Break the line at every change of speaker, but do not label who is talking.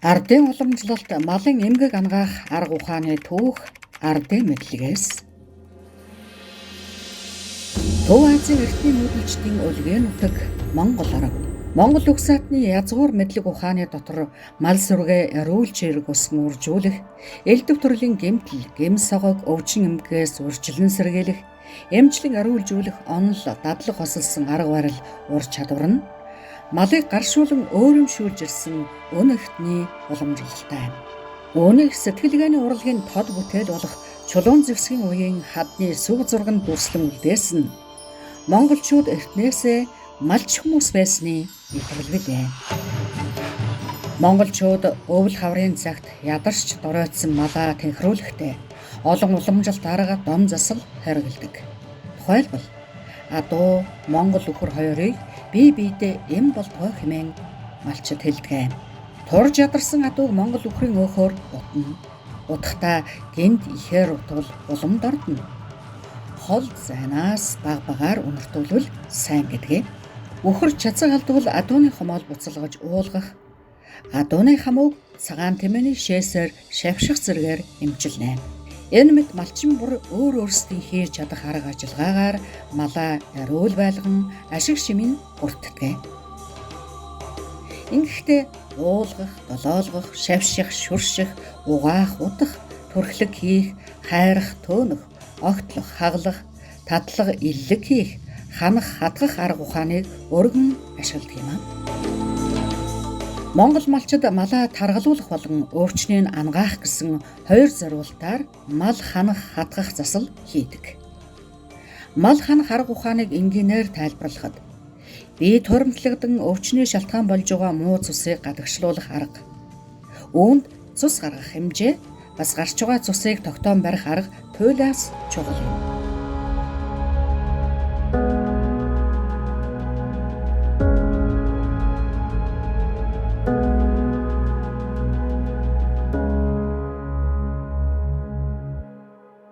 Ардын уламжлалт малын эмгэг ангаах арга ухааны түүх ардын мэдлэгээс Төв Азийн эртний нүүдэлчдийн өлгөө нутаг Монгол арга. Монгол уг саатны язгуур мэдлэг ухааны дотор мал сүргээ эрүүлж ирэг усан үржүүлэх, элдв төрлийн гэмтэл, гэм согог өвчин эмгээс үржилэн сэргийлэх, эмчлэн эрүүлжүүлэх онол дадлаг хосолсон арга барил ур чадвар нь малыг гаршуулан өөрөмшүүлж ирсэн өнөختний уламжлалтай. Үүнийг сэтгэлгээний урлагийн тод бүтээл болох Чулуун зэвсгийн үеийн хадны сүг зурганд дүрслэн үлдээсэн монголчууд эртнээсээ малч хүмүүс байсны илэрлэлээ. Монголчууд өвөл хаврын цагт ядарч доройтсон малаа тэнхрүүлэхдээ олон уламжлалт арга дом засал хэрэгэлдэг. Тухайлбал адуу монгол өхөр хоёрыг бие биедээ эм болтгой хэмээн малчид хэлдэг. Турж ядарсан адууг монгол өхрийн өөхөөр утна. Утгахдаа гинт ихээр утвал улам дордно. Хол зайнаас багаар үнэртүүлвэл сайн гэдгийг. Өхөр чацаг алдвал адууны хомоол буцалгаж уулгах. Адууны хамууг цагаан тэмээний шээсээр шавших зэргээр эмчилнэ. Энэ мэт малчин бүр өөрсдийн хийж чадах арга ажиллагаагаар малаа эрүүл байлган ашиг шимийн бүртгэдэг. Ингэхдээ уулгах, долоолгох, шавших, шүрших, угаах, удах, түрхлэг хийх, хайрах, төөнөх, огтлох, хаглах, татлах, иллэг хийх, ханах, хатгах арга ухааныг өргөн ашигладаг юм. Монгол малчид малаа таргалуулах болон өвчнийг ангаах гэсэн хоёр зориултаар мал ханах, хатгах засал хийдэг. Мал ханах арга ухааныг энгийнээр тайлбарлахад бие турамтлагдан өвчний шалтгаан болж байгаа муу цусыг гадагшлуулах арга. Үүнд цус гаргах хэмжээ бас гарч байгаа цусыг тогтоон барих арга туйлаас чухал юм.